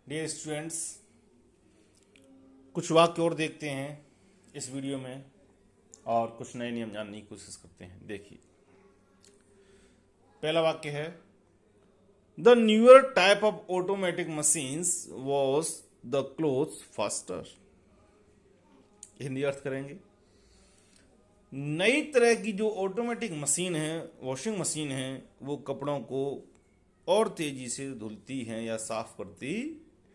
Dear students, कुछ वाक्य और देखते हैं इस वीडियो में और कुछ नए नियम जानने की कोशिश करते हैं। देखिए, पहला वाक्य है the newer type of automatic machines was the cloth faster. Hindi अर्थ करेंगे, नई तरह की जो ऑटोमेटिक मशीन है, वॉशिंग मशीन है, वो कपड़ों को और तेजी से धुलती हैं या साफ करती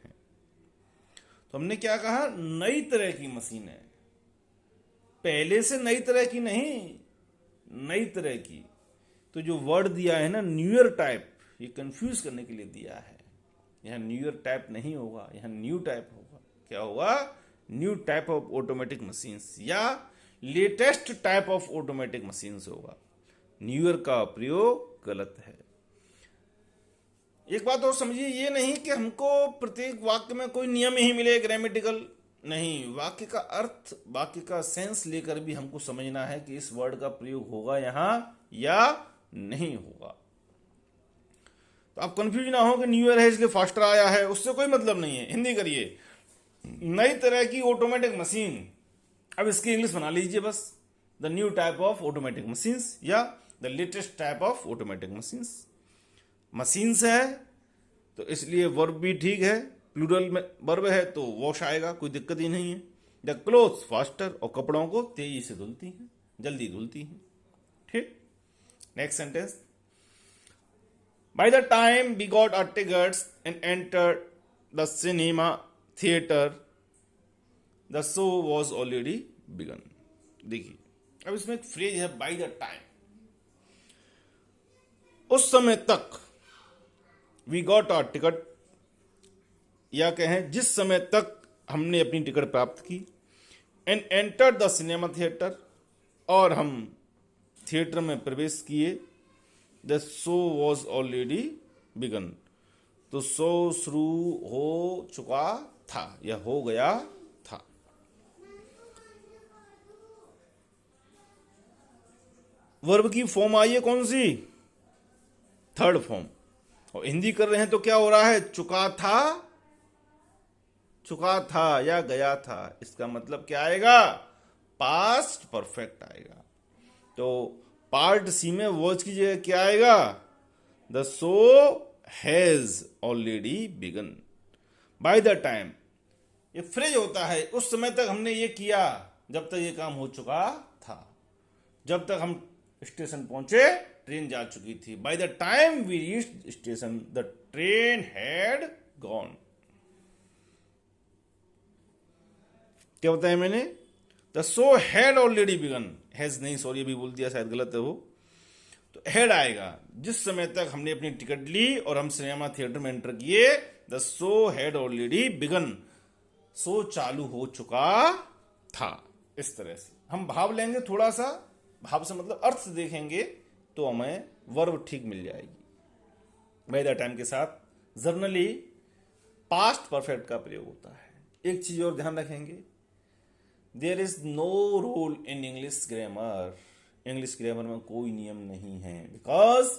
हैं। तो हमने क्या कहा, नई तरह की मशीन है, पहले से नई तरह की नहीं, नई तरह की। तो जो वर्ड दिया है ना न्यूअर टाइप, ये कंफ्यूज करने के लिए दिया है। यहां न्यूअर टाइप नहीं होगा, यहां न्यू टाइप होगा। क्या होगा? New type of automatic machines या latest type of automatic machines होगा। न्यूअर का प्रयोग गलत है। एक बात और समझिए, ये नहीं कि हमको प्रत्येक वाक्य में कोई नियम ही मिले ग्रामेटिकल, नहीं। वाक्य का अर्थ, वाक्य का सेंस लेकर भी हमको समझना है कि इस वर्ड का प्रयोग होगा यहां या नहीं होगा। तो आप कंफ्यूज ना हो कि न्यू ईयर है इसलिए फास्टर आया है, उससे कोई मतलब नहीं है। हिंदी करिए, नई तरह की ऑटोमेटिक मशीन। अब इसकी इंग्लिश बना लीजिए बस, the new type of automatic machines या the latest type of automatic machines. Machines है तो इसलिए वर्ब भी ठीक है, प्लूरल में वर्ब है तो वॉश आएगा, कोई दिक्कत ही नहीं है। द क्लोथ्स फास्टर, और कपड़ों को तेजी से धुलती हैं, जल्दी धुलती हैं। ठीक, next sentence, by the time we got our tickets and entered the cinema theatre the show was already begun. देखिए, अब इसमें एक फ्रेज है बाय द टाइम, उस समय तक। वी गॉट आवर टिकट, या कहें जिस समय तक हमने अपनी टिकट प्राप्त की। And enter the cinema theatre, और हम थिएटर में प्रवेश किए। The show was already begun, तो शो शुरू हो चुका था या हो गया था। वर्ब की फॉर्म आई है कौन सी? Third form. और हिंदी कर रहे हैं तो क्या हो रहा है? चुका था, चुका था या गया था। इसका मतलब क्या आएगा? पास्ट परफेक्ट आएगा। तो पार्ट सी में वॉज की जगह क्या आएगा? The show has already begun. By the time, ये फ्रेज होता है, उस समय तक हमने ये किया जब तक ये काम हो चुका था। जब तक हम स्टेशन पहुंचे ट्रेन जा चुकी थी। By the time we reached station the train had gone. क्या बताया मैंने? The show had already begun, has नहीं, सॉरी अभी बोल दिया, शायद गलत है वो। तो हैड आएगा जिस समय तक हमने अपनी टिकट ली और हम सिनेमा थिएटर में एंटर किए। The show had already begun, show चालू हो चुका था। इस तरह से हम भाव लेंगे, थोड़ा सा भाव से मतलब अर्थ से देखेंगे तो हमें वर्ब ठीक मिल जाएगी। बाय द टाइम के साथ जनरली पास्ट परफेक्ट का प्रयोग होता है। एक चीज और ध्यान रखेंगे, there is no rule in English grammar. English grammar में कोई नियम नहीं है, because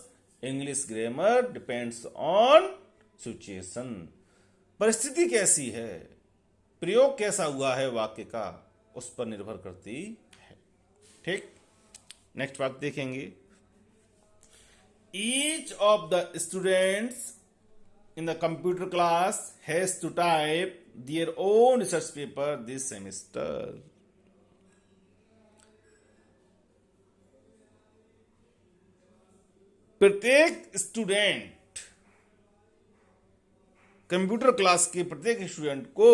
English grammar depends on situation. परिस्थिति कैसी है, प्रयोग कैसा हुआ है वाक्य का, उस पर निर्भर करती है। ठीक, नेक्स्ट वाक्य देखेंगे, each of the students in the computer class has to type their own research paper this semester. प्रत्येक स्टूडेंट, कंप्यूटर क्लास के प्रत्येक स्टूडेंट को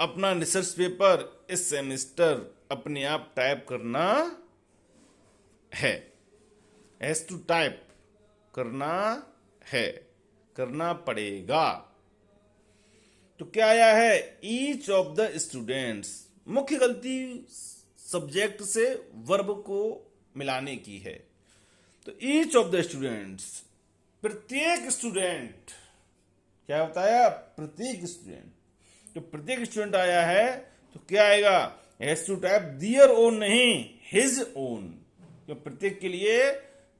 अपना रिसर्च पेपर इस सेमेस्टर अपने आप टाइप करना है। हैज टू टाइप, करना है, करना पड़ेगा। तो क्या आया है? Each of the students. मुख्य गलती सब्जेक्ट से वर्ब को मिलाने की है। तो ईच ऑफ द स्टूडेंट्स, प्रत्येक स्टूडेंट। क्या बताया? प्रत्येक स्टूडेंट। तो प्रत्येक स्टूडेंट आया है तो क्या आएगा? Has to type their own, नहीं हिज ओन। तो प्रत्येक के लिए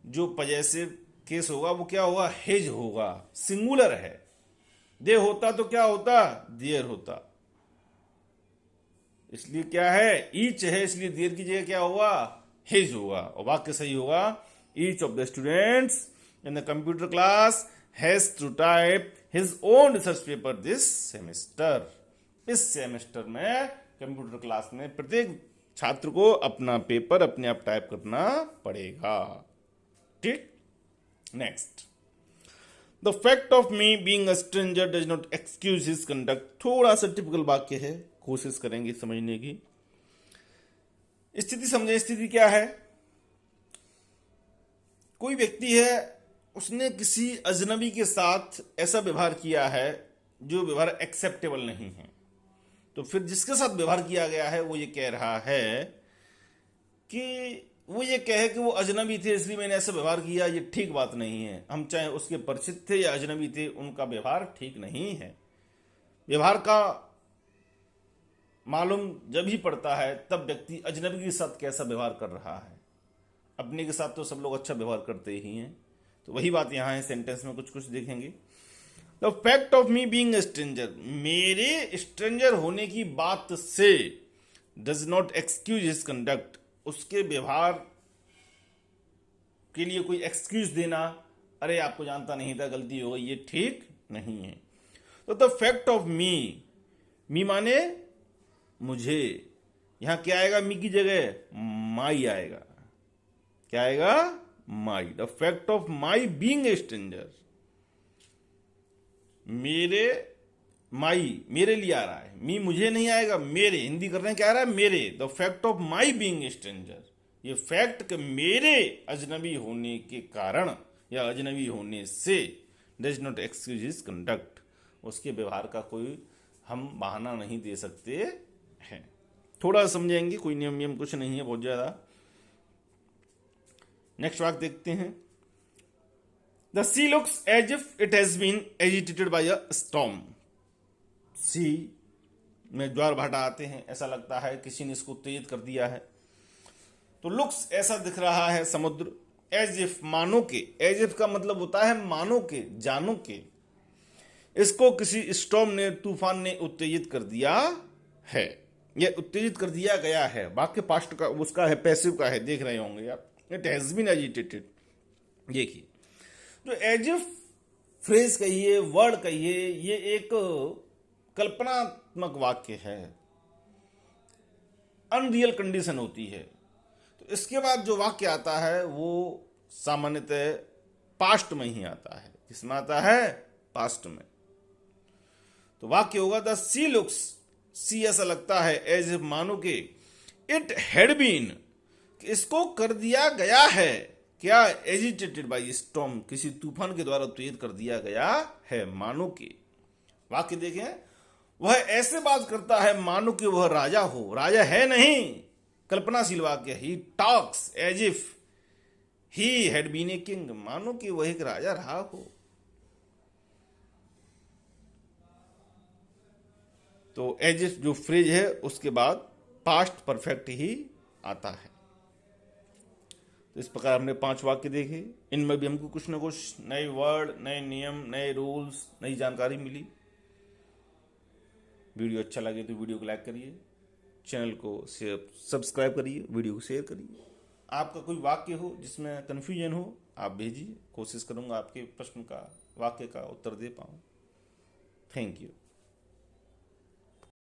जो पजेसिव केस होगा वो क्या होगा? हिज होगा, सिंगुलर है। दे होता तो क्या होता, देयर होता। इसलिए क्या है, ईच है, इसलिए देयर की जगह क्या होगा, हिज होगा। और वाक्य सही होगा, each of the students in the computer class has to type his own research paper this semester. इस सेमेस्टर में कंप्यूटर क्लास में प्रत्येक छात्र को अपना पेपर अपने आप टाइप करना पड़ेगा। ठीक, next, the fact of me being a stranger does not excuse his conduct. थोड़ा सा टिपिकल वाक्य है, कोशिश करेंगे समझने की। स्थिति समझे, स्थिति क्या है, कोई व्यक्ति है, उसने किसी अजनबी के साथ ऐसा व्यवहार किया है जो व्यवहार एक्सेप्टेबल नहीं है। तो फिर जिसके साथ व्यवहार किया गया है वो ये कह रहा है कि वो ये कहे कि वो अजनबी थे इसलिए मैंने ऐसा व्यवहार किया, ये ठीक बात नहीं है। हम चाहे उसके परिचित थे या अजनबी थे, उनका व्यवहार ठीक नहीं है। व्यवहार का मालूम जब ही पड़ता है तब व्यक्ति अजनबी के साथ कैसा व्यवहार कर रहा है। अपने के साथ तो सब लोग अच्छा व्यवहार करते ही हैं। तो वही बात यहाँ है, सेंटेंस में कुछ कुछ देखेंगे। The fact of me being a stranger, मेरे स्ट्रेंजर होने की बात से, does not excuse his conduct, उसके व्यवहार के लिए कोई एक्सक्यूज देना, अरे आपको जानता नहीं था, गलती हो गई, ये ठीक नहीं है। तो द फैक्ट ऑफ मी माने मुझे, यहां क्या आएगा, मी की जगह माई आएगा। क्या आएगा, my. The fact of my being a stranger, मेरे, माई मेरे लिए आ रहा है, मी मुझे नहीं आएगा, मेरे, हिंदी कर रहे हैं, क्या आ रहा है, मेरे। The fact of my being a stranger, ये फैक्ट कि मेरे अजनबी होने के कारण या अजनबी होने से, does not excuse his conduct, उसके व्यवहार का कोई हम बहाना नहीं दे सकते हैं। थोड़ा समझेंगे, कोई नियम कुछ नहीं है बहुत ज्यादा। नेक्स्ट वाक्य देखते हैं। The sea looks as if it has been agitated by a storm. Sea में ज्वार भाटा आते हैं, ऐसा लगता है किसी ने इसको उत्तेजित कर दिया है। तो लुक्स ऐसा दिख रहा है समुद्र, एज इफ मानो के, एज इफ का मतलब होता है मानो के, जानो के, इसको किसी स्टॉर्म ने, तूफान ने उत्तेजित कर दिया है, यह उत्तेजित कर दिया गया है। वाक्य पास्ट का उसका है, पैसिव का है, देख रहे होंगे आप। इट हैज बीन एजिटेटेड, देखिए जो एज इफ फ्रेज कहिए, वर्ड कहिए, ये एक कल्पनात्मक वाक्य है, अनरियल कंडीशन होती है। तो इसके बाद जो वाक्य आता है वो सामान्यतः पास्ट में ही आता है। किसमें आता है, पास्ट में। तो वाक्य होगा द सी लुक्स, सी ऐसा लगता है, एज इफ मानो के, इट हैड बीन, इसको कर दिया गया है, क्या, एजिटेटेड बाई स्टॉर्म, किसी तूफान के द्वारा उत्तेजित कर दिया गया है, मानो के। वाक्य देखें, वह ऐसे बात करता है मानो कि वह राजा हो, राजा है नहीं, कल्पनाशील वाक्य। He talks as if he had been a king, मानो कि वह एक राजा रहा हो। तो एज इफ जो फ्रेज है उसके बाद पास्ट परफेक्ट ही आता है। तो इस प्रकार हमने 5 वाक्य देखे, इनमें भी हमको कुछ ना कुछ नए वर्ड, नए नियम, नए रूल्स, नई जानकारी मिली। वीडियो अच्छा लगे तो वीडियो को लाइक करिए, चैनल को सब्सक्राइब करिए, वीडियो को शेयर करिए। आपका कोई वाक्य हो जिसमें कन्फ्यूजन हो, आप भेजिए, कोशिश करूंगा आपके प्रश्न का, वाक्य का उत्तर दे पाऊँ। Thank you.